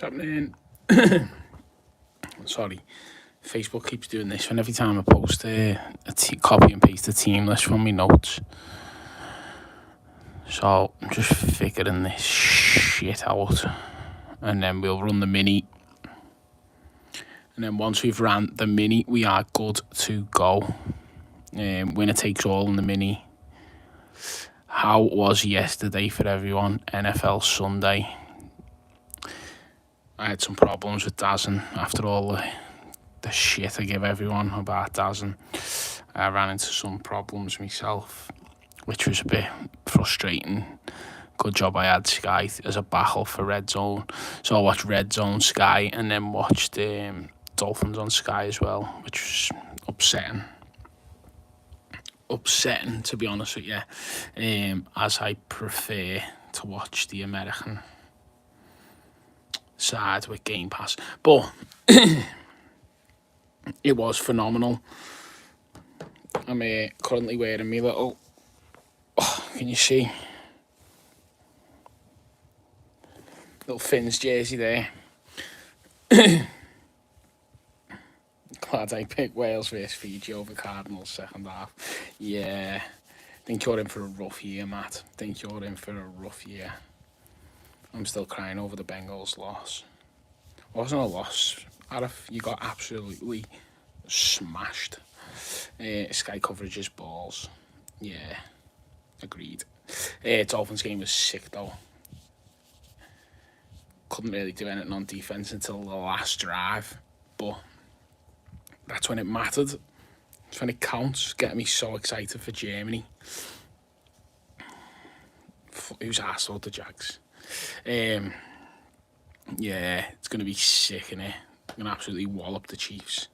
happening? Sorry, Facebook keeps doing this when every time I post copy and paste the team list from my notes. So I'm just figuring this shit out, and then we'll run the mini. And then once we've ran the mini, we are good to go. Winner takes all in the mini. How was yesterday for everyone? NFL Sunday. I had some problems with Dazn after all the shit I give everyone about Dazn. I ran into some problems myself, which was a bit frustrating. Good job I had Sky as a battle for Red Zone. So I watched Red Zone Sky and then watched Dolphins on Sky as well, which was upsetting. To be honest with you, as I prefer to watch the American side with Game Pass. But it was phenomenal. I'm currently wearing my little, can you see? Little Finns jersey there. Glad I picked Wales versus Fiji over Cardinals second half. Yeah, think you're in for a rough year, Matt. Think you're in for a rough year. I'm still crying over the Bengals loss. It wasn't a loss, Arif. You got absolutely smashed. Sky coverage is balls. Yeah, agreed. Dolphins game was sick though. Couldn't really do anything on defense until the last drive, but that's when it mattered. That's when it counts. Getting me so excited for Germany. Who's arsehole the Jags? Yeah, it's going to be sick, innit? I'm going to absolutely wallop the Chiefs.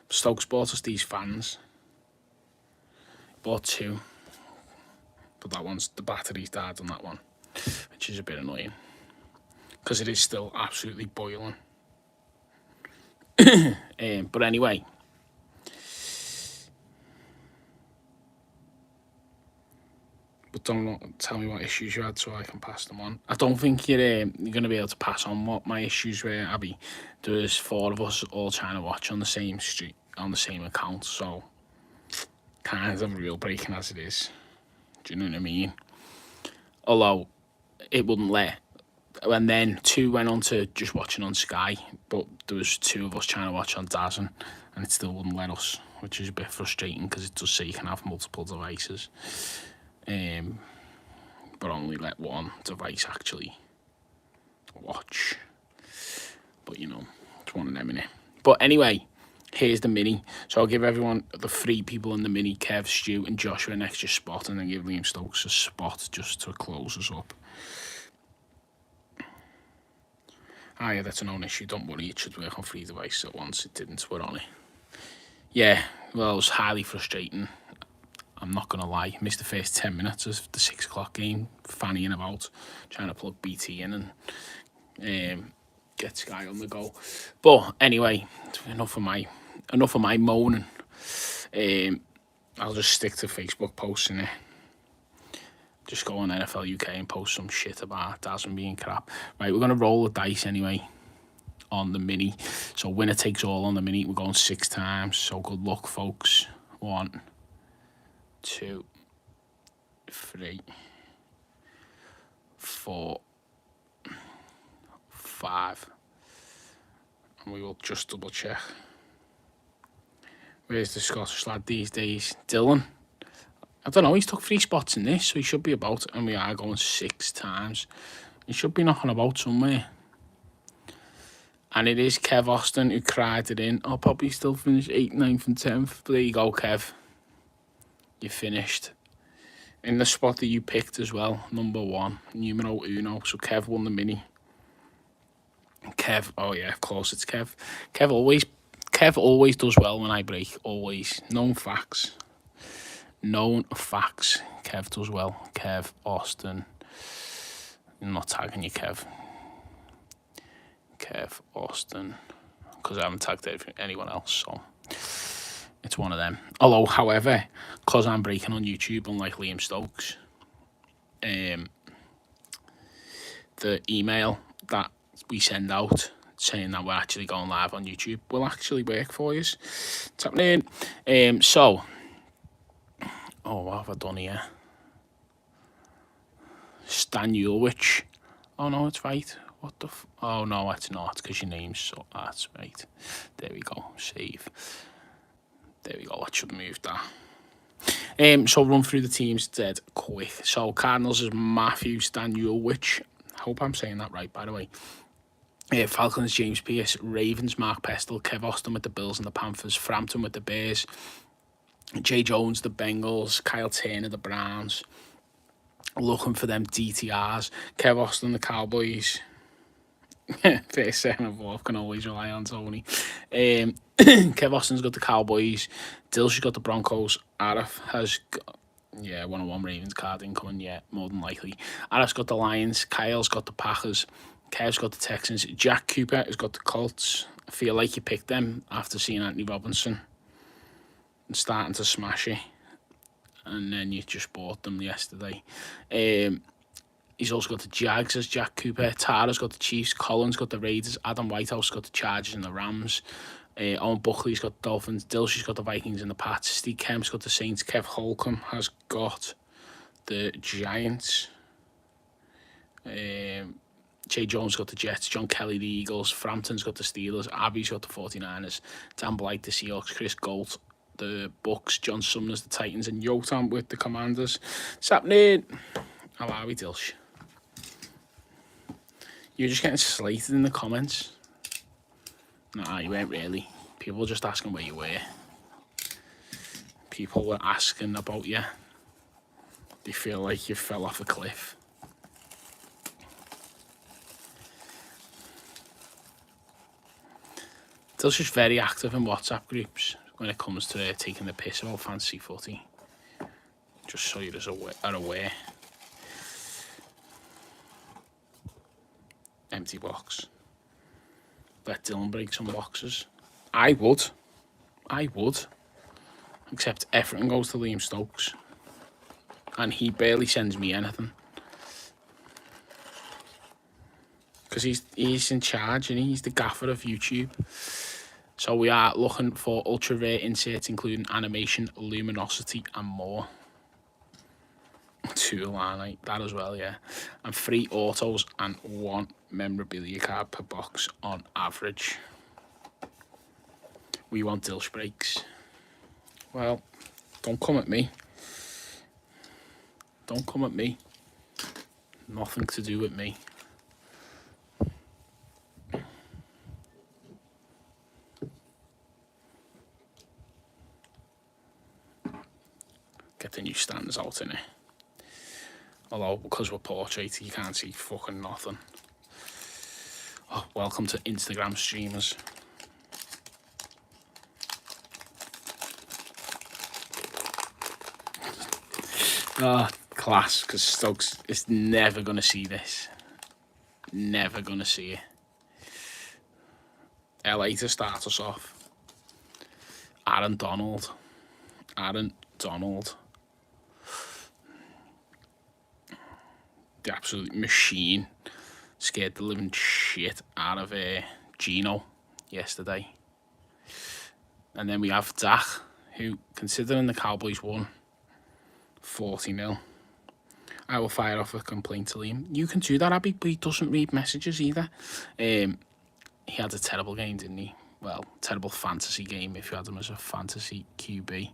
Stokes bought us these fans. Bought two. But the battery's died on that one, which is a bit annoying. Because it is still absolutely boiling. But anyway. But don't tell me what issues you had so I can pass them on. I don't think you're going to be able to pass on what my issues were, Abby. There's 4 of us all trying to watch on the same street, on the same account, so kind of real breaking as it is. Do you know what I mean? Although it wouldn't let. And then 2 went on to just watching on Sky, but there was 2 of us trying to watch on Dazn, and it still wouldn't let us, which is a bit frustrating because it does say you can have multiple devices. But only let one device actually watch. But you know, it's one of them, innit? But anyway, here's the mini. So I'll give everyone, the 3 people in the mini, Kev, Stu and Joshua, an extra spot, and then give Liam Stokes a spot just to close us up. Ah yeah, that's a known issue, don't worry, it should work on 3 devices at once. It didn't, we're on it. Yeah, well, it was highly frustrating. I'm not going to lie, missed the first 10 minutes of the 6 o'clock game, fannying about, trying to plug BT in and get Sky on the go. But anyway, enough of my moaning. I'll just stick to Facebook posting it. Just go on NFL UK and post some shit about Dazn being crap. Right, we're going to roll the dice anyway on the mini. So winner takes all on the mini. We're going 6 times, so good luck, folks. 1, 2, 3, 4, 5, and we will just double check. Where's the Scottish lad these days? Dylan. I don't know, he's took 3 spots in this, so he should be about, and we are going 6 times. He should be knocking about somewhere. And it is Kev Austin who cried it in. I'll probably still finish 8th, 9th and 10th. But there you go, Kev. You finished in the spot that you picked as well, number 1, numero uno. So Kev won the mini. Kev, oh yeah, of course it's Kev. Kev always does well when I break. Always. Known facts. Kev does well. Kev Austin. I'm not tagging you, Kev. Kev Austin, because I haven't tagged anyone else, so it's one of them. Although, however, because I'm breaking on YouTube, unlike Liam Stokes, the email that we send out saying that we're actually going live on YouTube will actually work for you. It's happening. So, oh, what have I done here? Stan Ulrich. Oh no, it's right. What the oh no, it's not, because your name's so that's right. There we go. Save. There we go. That should move that. So run through the teams dead quick. So Cardinals is Matthew Stanulwich. Hope I'm saying that right, by the way. Falcons James Pierce, Ravens Mark Pestle, Kev Austin with the Bills and the Panthers, Frampton with the Bears, Jay Jones the Bengals, Kyle Turner the Browns. Looking for them DTRs. Kev Austin the Cowboys. First, second, and fourth can always rely on Tony. Kev Austin's got the Cowboys. Dilsh's got the Broncos. Arif has got, yeah, 101 Ravens card incoming, yeah, more than likely. Arif's got the Lions. Kyle's got the Packers. Kev's got the Texans. Jack Cooper has got the Colts. I feel like you picked them after seeing Anthony Robinson and starting to smash it. And then you just bought them yesterday. He's also got the Jags as Jack Cooper. Tara's got the Chiefs. Colin's got the Raiders. Adam Whitehouse got the Chargers and the Rams. Owen Buckley's got the Dolphins. Dilsh's got the Vikings and the Pats. Steve Kemp's got the Saints. Kev Holcomb has got the Giants. Jay Jones got the Jets. John Kelly the Eagles. Frampton's got the Steelers. Abby's got the 49ers. Dan Blight the Seahawks. Chris Gold the Bucks. John Sumner's the Titans. And Yotam with the Commanders. What's happening? How are we, Dilsh? You're just getting slated in the comments. Nah, you weren't really. People were just asking where you were. People were asking about you. They feel like you fell off a cliff. Dil's just very active in WhatsApp groups when it comes to taking the piss about fantasy footy. Just so you are aware. Empty box. Let Dylan break some boxes. I would. Except everything goes to Liam Stokes. And he barely sends me anything. Because he's in charge and he's the gaffer of YouTube. So we are looking for ultra rare inserts including animation, luminosity and more. 2 line, that as well, yeah. And 3 autos and 1 memorabilia card per box on average. We want Dilsh breaks. Well, don't come at me. Don't come at me. Nothing to do with me. Get the new stands out in it. Although, because we're portrait, you can't see fucking nothing. Oh, welcome to Instagram streamers. Oh, class, because Stokes is never going to see this. Never going to see it. LA to start us off. Aaron Donald. The absolute machine. Scared the living shit out of Gino yesterday. And then we have Dak, who, considering the Cowboys won 40-0, I will fire off a complaint to Liam. You can do that, Abby, but he doesn't read messages either. He had a terrible game, didn't he? Well, terrible fantasy game if you had him as a fantasy QB.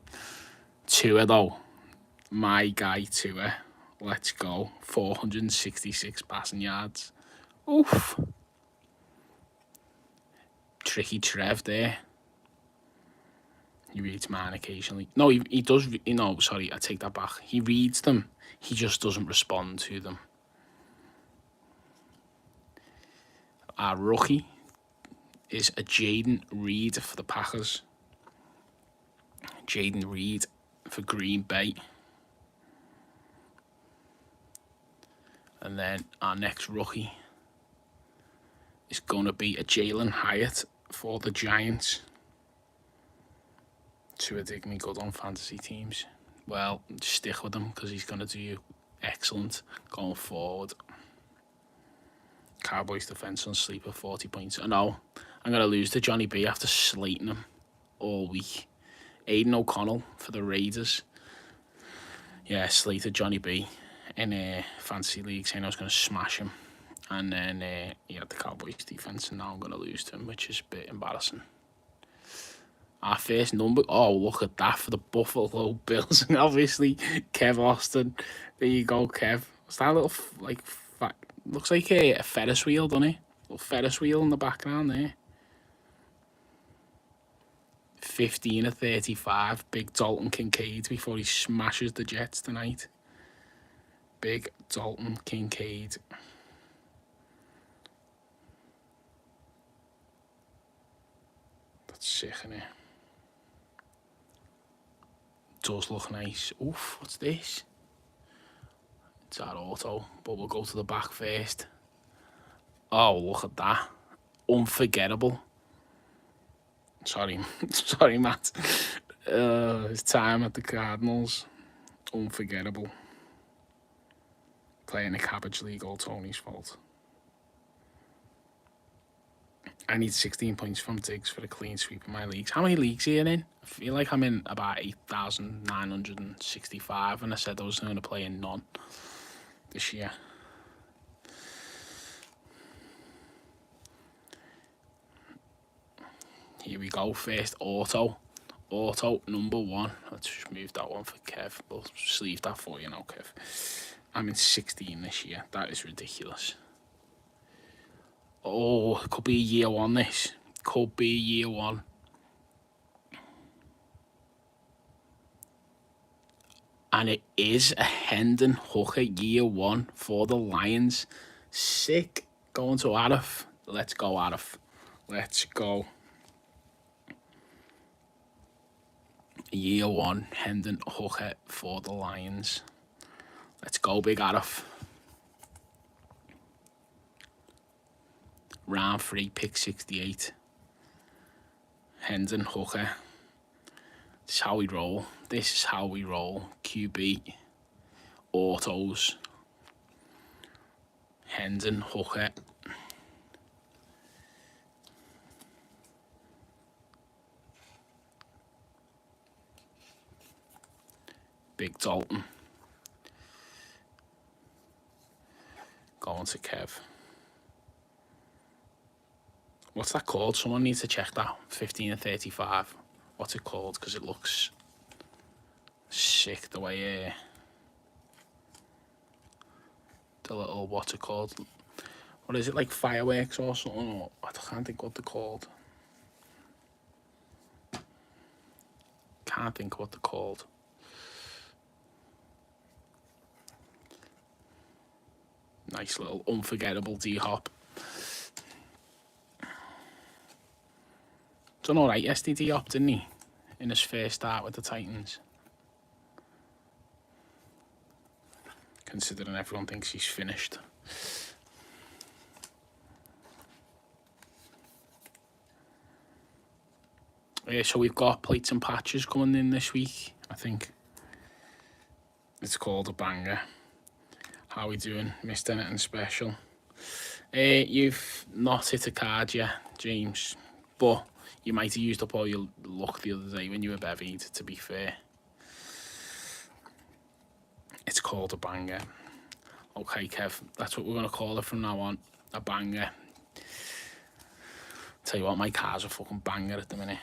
Tua, though. My guy, Tua. Let's go. 466 passing yards. Oof. Tricky Trev there. He reads mine occasionally. No, he does. No, sorry, I take that back. He reads them. He just doesn't respond to them. Our rookie is a Jaden Reed for the Packers. Jaden Reed for Green Bay. And then our next rookie is going to be a Jalen Hyatt for the Giants. Tua dig me good on fantasy teams. Well, stick with him because he's going to do excellent going forward. Cowboys defence on sleeper, 40 points. I know I'm going to lose to Johnny B after slating him all week. Aidan O'Connell for the Raiders. Yeah, slated Johnny B in fantasy league, saying I was going to smash him. And then he had the Cowboys defence, and now I'm going to lose to him, which is a bit embarrassing. Our first number, oh, look at that for the Buffalo Bills. And obviously, Kev Austin. There you go, Kev. What's that little, like, looks like a Ferris wheel, doesn't it? A little Ferris wheel in the background there. 15 of 35. Big Dalton Kincaid before he smashes the Jets tonight. Big Dalton Kincaid. That's sick, innit? Does look nice. Oof, what's this? It's our auto, but we'll go to the back first. Oh, look at that. Unforgettable. Sorry, sorry, Matt. His time at the Cardinals. Unforgettable. Playing the Cabbage League, all Tony's fault. I need 16 points from Diggs for a clean sweep in my leagues. How many leagues are you in? I feel like I'm in about 8,965, and I said I was going to play in none this year. Here we go, first auto. Auto number 1. Let's just move that one for Kev. We'll just leave that for you now, Kev. I'm in 16 this year. That is ridiculous. Oh, it could be a year 1, this. Could be a year 1. And it is a Hendon Hooker year 1 for the Lions. Sick. Going to Arif. Let's go, Arif. Let's go. Year 1, Hendon Hooker for the Lions. Let's go, big Arif. Round 3, pick 68. Hendon Hooker. This is how we roll. This is how we roll. QB. Autos. Hendon Hooker. Big Dalton. Going to Kev. What's that called? Someone needs to check that. 15 and 35. What's it called? Because it looks sick the way the little, what's it called? What is it, like fireworks or something? Or, I can't think what they're called. Can't think what they're called. Nice little unforgettable D-hop. Done alright yesterday, D-hop, didn't he? In his first start with the Titans. Considering everyone thinks he's finished. Yeah, so we've got plates and patches coming in this week, I think. It's called a banger. How we doing? Missed anything special? You've not hit a card yet, James, but you might have used up all your luck the other day when you were bevied, to be fair. It's called a banger. Okay, Kev, that's what we're going to call it from now on. A banger. Tell you what, my car's a fucking banger at the minute.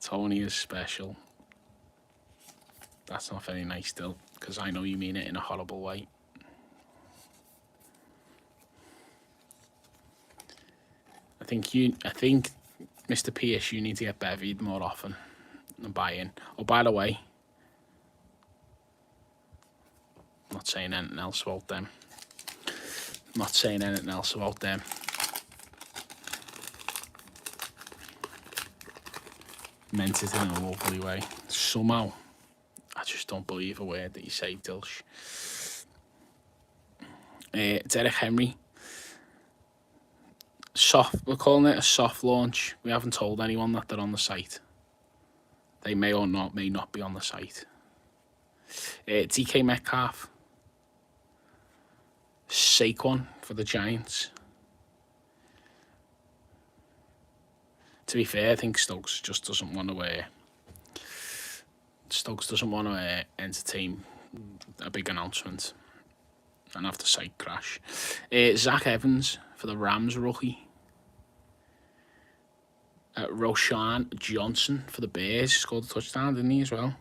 Tony is special. That's not very nice still, because I know you mean it in a horrible way. I think Mr. Pierce, you need to get bevied more often than buy in. Oh, by the way, I'm not saying anything else about them. Not saying anything else about them. Meant it in a lovely way. Somehow, I just don't believe a word that you say, Dilsh. Derek Henry. We're calling it a soft launch. We haven't told anyone that they're on the site. They may or not be on the site. DK Metcalf. Saquon for the Giants. To be fair, I think Stokes just doesn't want to entertain a big announcement and have the site crash. Zach Evans for the Rams rookie. Roshan Johnson for the Bears. He scored a touchdown, didn't he, as well?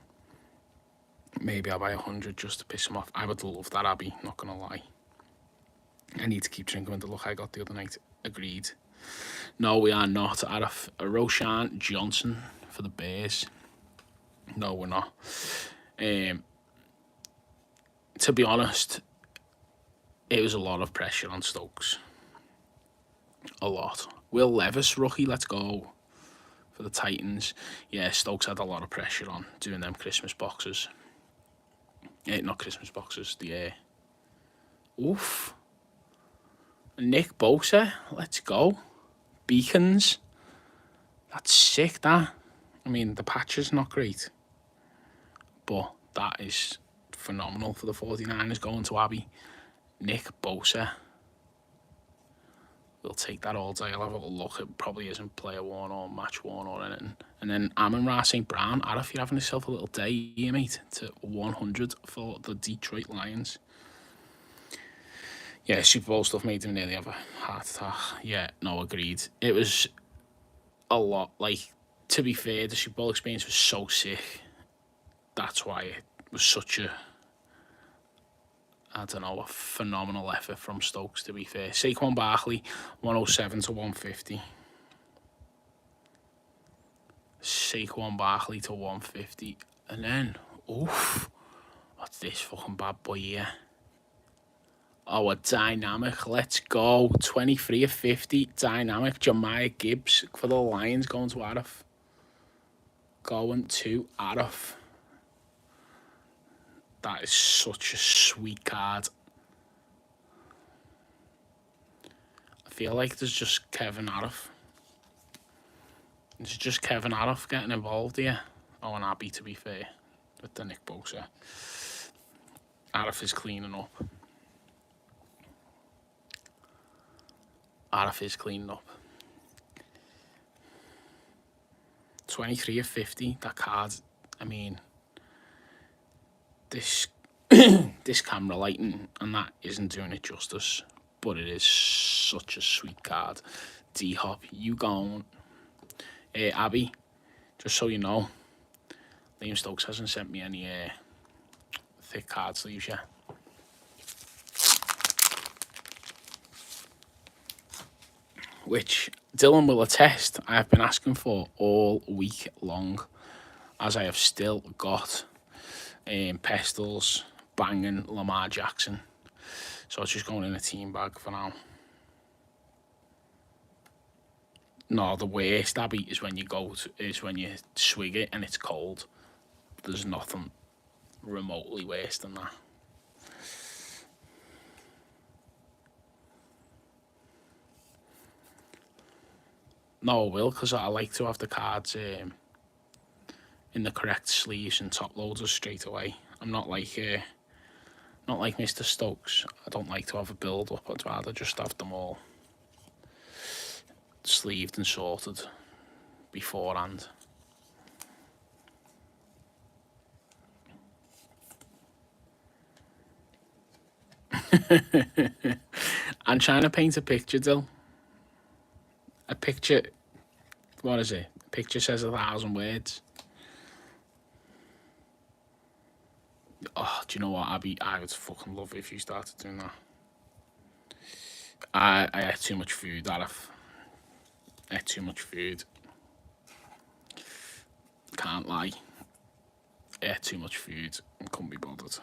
Maybe I'll buy 100 just to piss him off. I would love that, Abby, not going to lie. I need to keep drinking the look I got the other night. Agreed. No, we are not. Roshan Johnson for the Bears. No, we're not. To be honest, it was a lot of pressure on Stokes. A lot. Will Levis, rookie, let's go. For the Titans. Yeah, Stokes had a lot of pressure on doing them Christmas boxes. Not Christmas boxes, the... Oof. Nick Bosa, let's go. Beacons. That's sick, that. I mean, the patch is not great. But that is phenomenal for the 49ers going to Abby. Nick Bosa. We'll take that all day. I'll have a little look. It probably isn't player worn or match worn or anything. And then Amon-Ra St. Brown. If you're having yourself a little day here, mate, to 100 for the Detroit Lions. Yeah, Super Bowl stuff made him nearly have a heart attack. Yeah, no, agreed. It was a lot. Like, to be fair, the Super Bowl experience was so sick. That's why it was such a... I don't know, a phenomenal effort from Stokes, to be fair. Saquon Barkley, 107 to 150. Saquon Barkley to 150. And then, oof, what's this fucking bad boy here? Oh, a dynamic. Let's go. 23 of 50. Dynamic. Jahmyr Gibbs for the Lions going to Arif. Going to Arif. That is such a sweet card. I feel like there's just Kevin Arif. There's just Kevin Arif getting involved here. Oh, and Abby, to be fair, with the Nick Bosa. Arif is cleaning up. Arif is cleaning up. 23 of 50. That card, I mean... This camera lighting and that isn't doing it justice, but it is such a sweet card. D-Hop, you gone. Abby, just so you know, Liam Stokes hasn't sent me any thick card sleeves yet. Which Dylan will attest I have been asking for all week long, as I have still got Pestles, banging Lamar Jackson. So it's just going in a team bag for now. No, the worst, Abby, is when you swig it and it's cold. There's nothing remotely worse than that. No, I will, because I like to have the cards in the correct sleeves and top loaders straight away. I'm not like Mr. Stokes. I don't like to have a build up. I'd rather just have them all sleeved and sorted beforehand. I'm trying to paint a picture, Dill. A picture, what is it? A picture says 1,000 words. Oh, do you know what, Abby? I would fucking love it if you started doing that. I ate too much food, Arif. I ate too much food. Can't lie. I ate too much food and couldn't be bothered.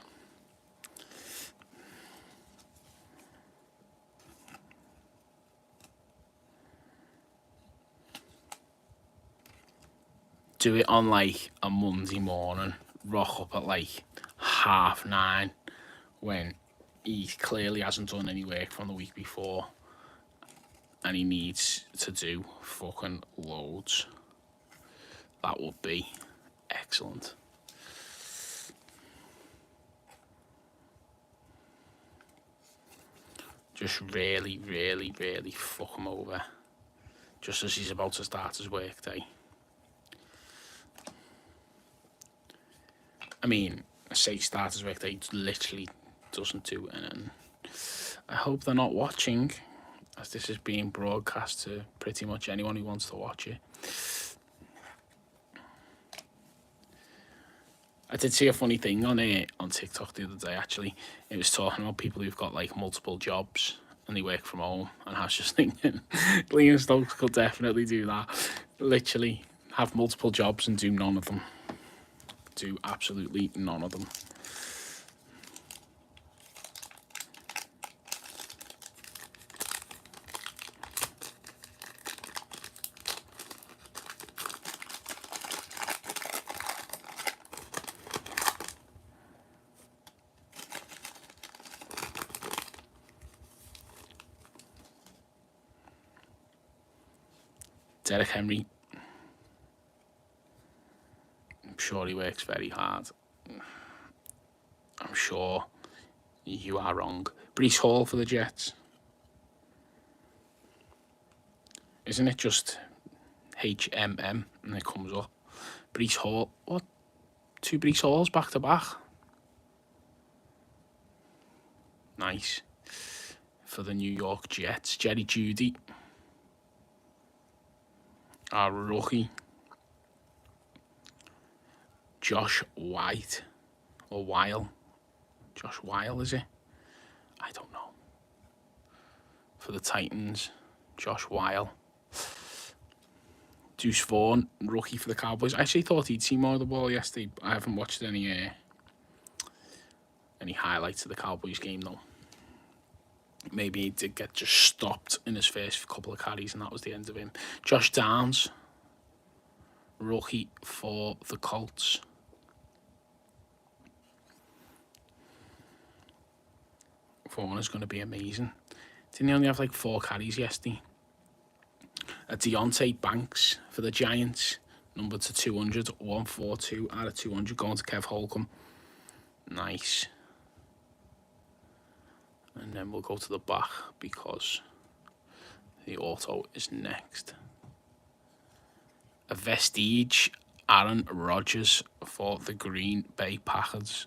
Do it on like a Monday morning. Rock up at like 9:30 when he clearly hasn't done any work from the week before and he needs to do fucking loads. That would be excellent. just really, really, really fuck him over just as he's about to start his work day. I mean, I say start his work day, literally doesn't do anything. I hope they're not watching, as this is being broadcast to pretty much anyone who wants to watch it. I did see a funny thing on TikTok the other day, actually. It was talking about people who've got like multiple jobs and they work from home, and I was just thinking Liam Stokes could definitely do that. Literally have multiple jobs and do none of them. Do absolutely none of them. Derek Henry, I'm sure he works very hard. I'm sure you are wrong. Breece Hall for the Jets. Isn't it just HMM and it comes up? Breece Hall. What? 2 Breece Halls back to back. Nice. For the New York Jets. Jerry Jeudy. Our rookie. Josh White. Or Weil. Josh Weil, is it? I don't know. For the Titans. Josh Weil. Deuce Vaughn, rookie for the Cowboys. I actually thought he'd see more of the ball yesterday. I haven't watched any highlights of the Cowboys game, though. Maybe he did get just stopped in his first couple of carries, and that was the end of him. Josh Downs, rookie for the Colts. Vaughn is going to be amazing. Didn't he only have like 4 carries yesterday? A Deontay Banks for the Giants, numbered to 200, 142 out of 200, going to Kev Holcomb. Nice. And then we'll go to the back because the auto is next. A Vestige, Aaron Rodgers for the Green Bay Packers.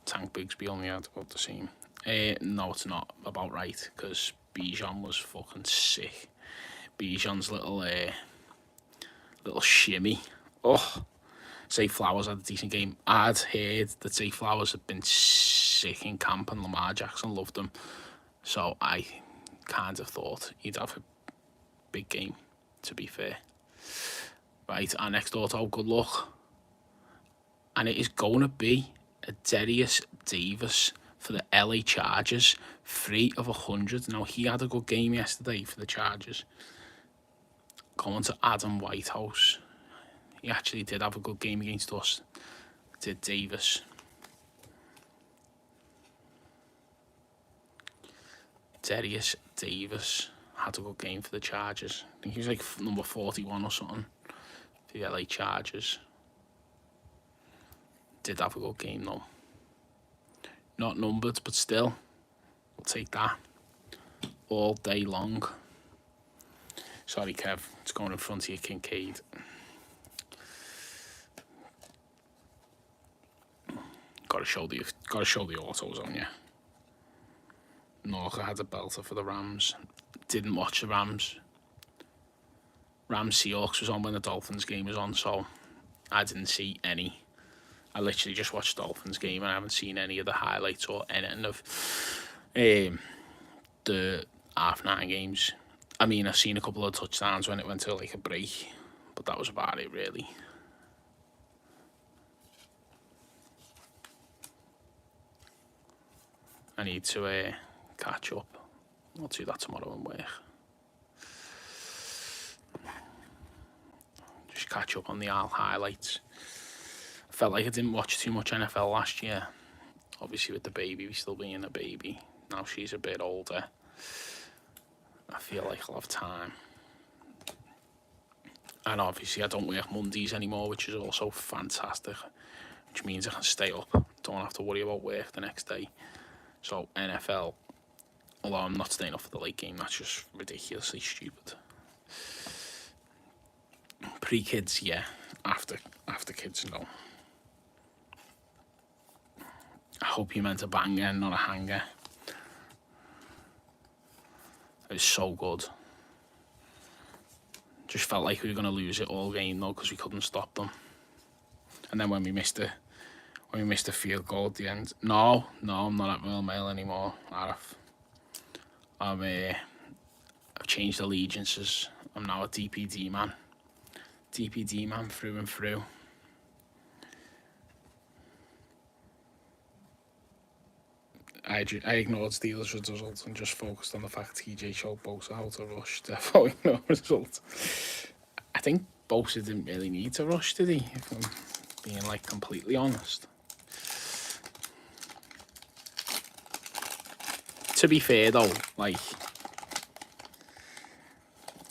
Tank Bigsby only had about the same. No, it's not about right, because Bijan was fucking sick. Bijan's little shimmy. Oh, Zay Flowers had a decent game. I'd heard that Zay Flowers had been sick in camp and Lamar Jackson loved him. So I kind of thought he'd have a big game, to be fair. Right, our next auto, good luck. And it is going to be a Darius Davis for the LA Chargers, 3 of 100. Now, he had a good game yesterday for the Chargers. Going to Adam Whitehouse. He actually did have a good game against us. Did Davis. Darius Davis had a good game for the Chargers. I think he was like number 41 or something for the LA Chargers. Did have a good game though. Not numbered, but still, we'll take that all day long. Sorry, Kev, it's going in front of you, Kincaid. Got to show the autos on you. Norca had a belter for the Rams. Didn't watch the Rams. Rams Seahawks was on when the Dolphins game was on, so I didn't see any. I literally just watched the Dolphins game and I haven't seen any of the highlights or anything of the half-9 games. I mean, I've seen a couple of touchdowns when it went to like a break, but that was about it really. I need to catch up. I'll do that tomorrow and work. Just catch up on the highlights. I felt like I didn't watch too much NFL last year. Obviously with the baby, still being a baby. Now she's a bit older. I feel like I'll have time. And obviously I don't work Mondays anymore, which is also fantastic. Which means I can stay up don't have to worry about work the next day. So NFL, although I'm not staying up for the late game, that's just ridiculously stupid. Pre-kids, yeah. After kids, no. I hope you meant a banger, not a hanger. It was so good. Just felt like we were going to lose it all game though, because we couldn't stop them. And then when we missed a field goal at the end, no, I'm not at Royal Mail anymore. I've changed allegiances. I'm now a DPD man. DPD man through and through. I ignored Steelers' results and just focused on the fact TJ showed Bosa how to rush. Therefore, no result. I think Bosa didn't really need to rush, did he? If I'm being like completely honest. To be fair though, like,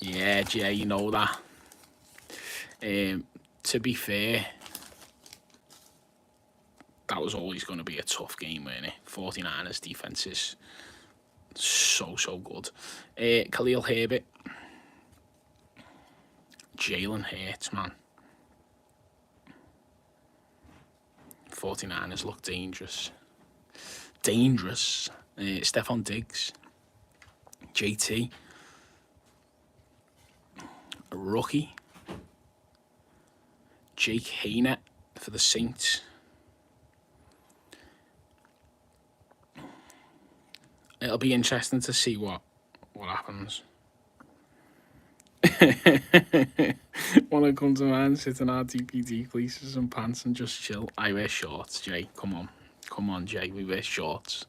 yeah, Jay, you know that. To be fair, that was always going to be a tough game, wasn't it? 49ers defense is so good. Khalil Herbert, Jalen Hurts, man. 49ers look dangerous. Stephon Diggs, JT, a rookie, Jake Haynett for the Saints. It'll be interesting to see what happens. Want to come to man, sit in our DPD fleeces and pants and just chill? I wear shorts, Jay. Come on, Jay. We wear shorts.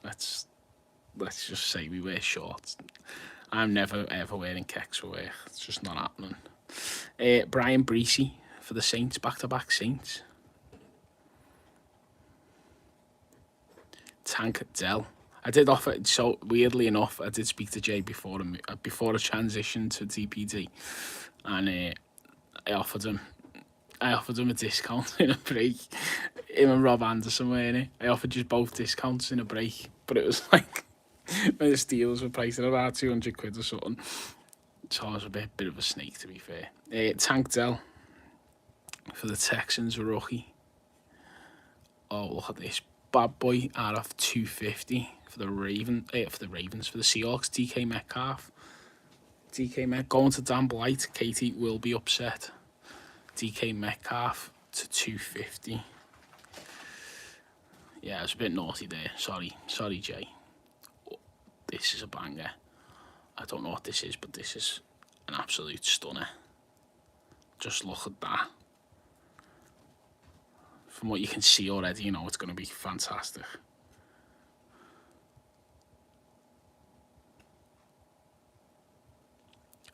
Let's just say we wear shorts. I'm never ever wearing kicks for work. It's just not happening. Brian Breesy for the Saints, back-to-back Saints. Tank Dell. I did offer, so weirdly enough, I did speak to Jay before a transition to DPD, and I offered him a discount in a break. Him and Rob Anderson were in it. I offered you both discounts in a break, but it was like when the Steelers were priced at about 200 quid or something. So I was a bit of a snake, to be fair. Tank Dell for the Texans, a rookie. Oh, look at this bad boy out of 250 for the Ravens, for the Seahawks. DK Metcalf. Going to Dan Blight. Katie will be upset. DK Metcalf to 250. Yeah, I was a bit naughty there. Sorry, Jay. This is a banger. I don't know what this is, but this is an absolute stunner. Just look at that. From what you can see already, you know it's going to be fantastic.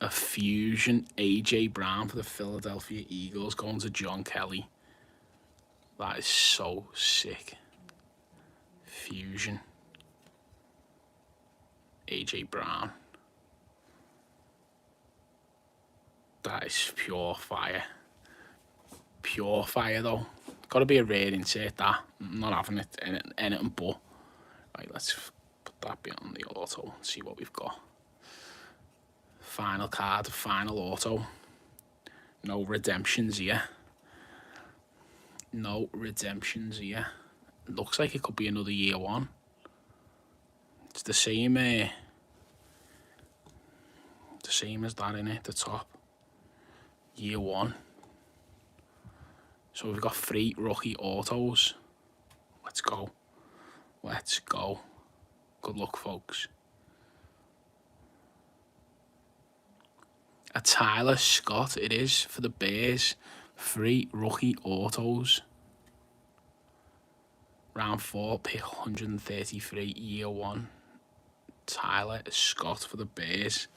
A fusion AJ Brown for the Philadelphia Eagles going to John Kelly. That is so sick. Fusion. AJ Brown. That is pure fire. Pure fire though. Got to be a rare insert, that. I'm not having it anything but. Right, let's put that bit on the auto and see what we've got. Final card, final auto. No redemptions here. Looks like it could be another year one. It's the same as that in it, the top. Year one. So we've got 3 rookie autos. Let's go. Good luck, folks. A Tyler Scott it is for the Bears. 3 rookie autos. Round 4, pick 133, year 1. Tyler Scott for the Bears.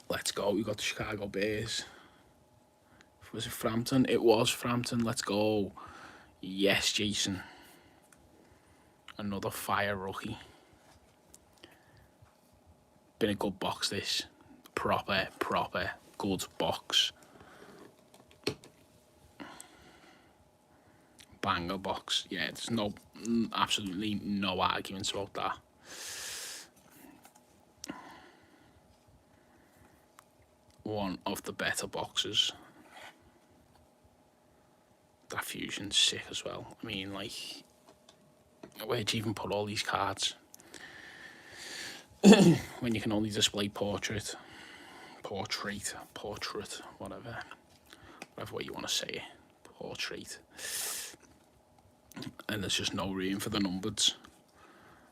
Let's go. We got the Chicago Bears. Was it Frampton? It was Frampton. Let's go. Yes, Jason. Another fire rookie. Been a good box, this. Proper good box. Banger box. Yeah, there's absolutely no arguments about that. One of the better boxes. That fusion's sick as well. I mean, like, where'd you even put all these cards? When you can only display portrait, whatever way you want to say it, portrait. And there's just no room for the numbers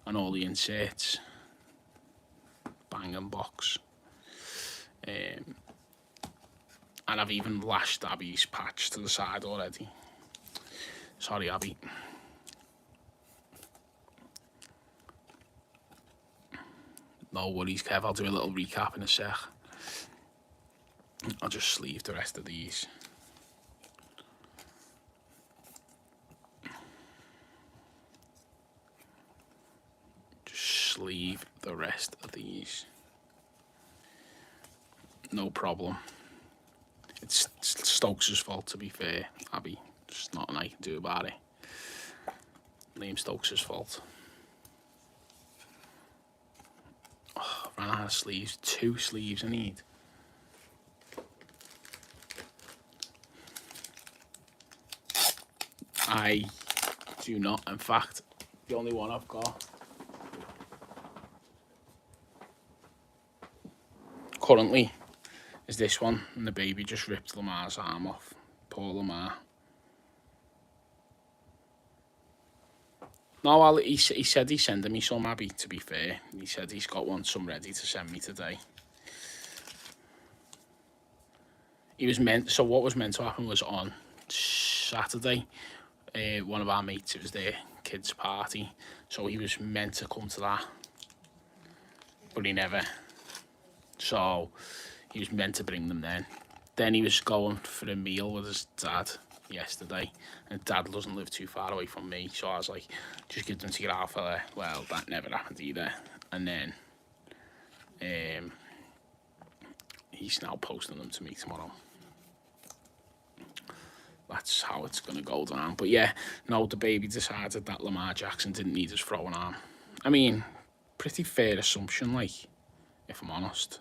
and all the inserts. Banging box. And I've even lashed Abby's patch to the side already. Sorry, Abby. No worries, Kev. I'll do a little recap in a sec. I'll just sleeve the rest of these. Sleeve the rest of these. No problem. It's Stokes' fault, to be fair, Abby. There's nothing I can do about it. Liam Stokes' fault. Oh, ran out of sleeves. 2 sleeves I need. I do not. In fact, the only one I've got currently is this one, and the baby just ripped Lamar's arm off. Poor Lamar. No, well, he said he's sending me some, Abby, to be fair. He said he's got some ready to send me today. So what was meant to happen was on Saturday, one of our mates, it was their kids' party, so he was meant to come to that, but he never. So he was meant to bring them then. Then he was going for a meal with his dad yesterday, and Dad doesn't live too far away from me, so I was like, just give them to your half fella. Well, that never happened either. And then he's now posting them to me tomorrow. That's how it's gonna go down. But yeah, no, the baby decided that Lamar Jackson didn't need his throwing arm. I mean, pretty fair assumption, like, if I'm honest.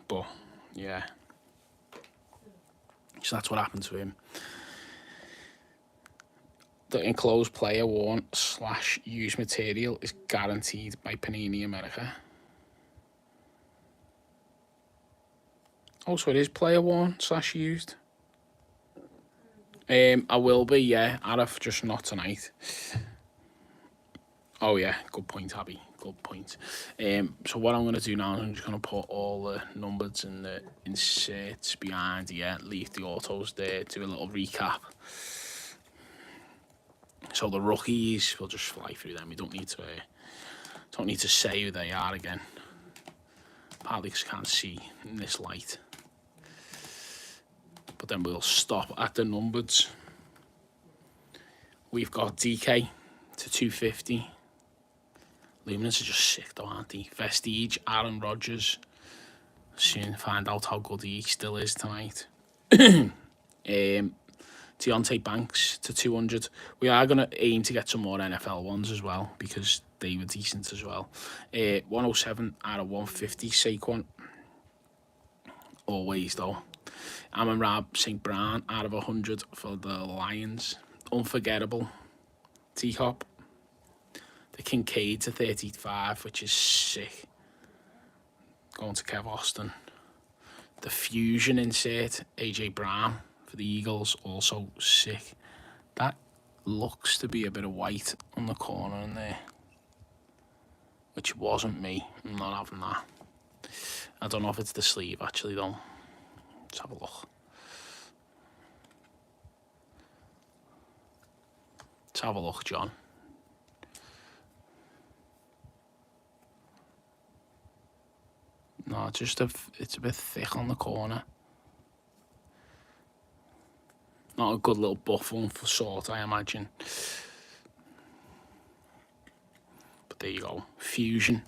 But yeah, so that's what happened to him. The enclosed player worn / used material is guaranteed by Panini America. Oh, so it is player worn / used. I will be, yeah, Arif, just not tonight. Oh yeah, good point, Abby. Good point. So what I'm going to do now is I'm just going to put all the numbers and the inserts behind here, leave the autos there, do a little recap. So the rookies, we'll just fly through them. We don't need to say who they are again. Partly because I can't see in this light. But then we'll stop at the numbers. We've got DK to 250. Luminance are just sick though, aren't they? Vestige, Aaron Rodgers. Soon find out how good he still is tonight. Deontay Banks to 200. We are going to aim to get some more NFL ones as well, because they were decent as well. 107 out of 150, Saquon. Always though. Amon-Ra St. Brown out of 100 for the Lions. Unforgettable. T-Hop. The Kincaid to 35, which is sick. Going to Kev Austin. The Fusion insert, AJ Brown for the Eagles, also sick. That looks to be a bit of white on the corner in there, which wasn't me. I'm not having that. I don't know if it's the sleeve actually though. Let's have a look. Let's have a look, John. No, it's a bit thick on the corner. Not a good little buff one for sort, I imagine. But there you go. Fusion.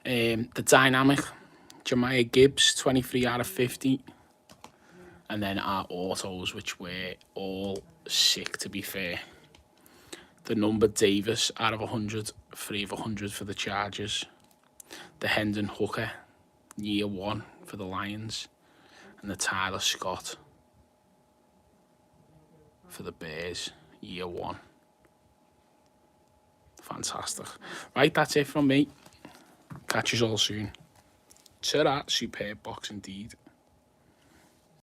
The Dynamic. Jahmyr Gibbs, 23 out of 50. And then our autos, which were all sick, to be fair. The number Davis out of 100, 3 of 100 for the Chargers. The Hendon Hooker, year 1 for the Lions. And the Tyler Scott for the Bears, year 1. Fantastic. Right, that's it from me. Catch you all soon. Ta-ra, superb box indeed.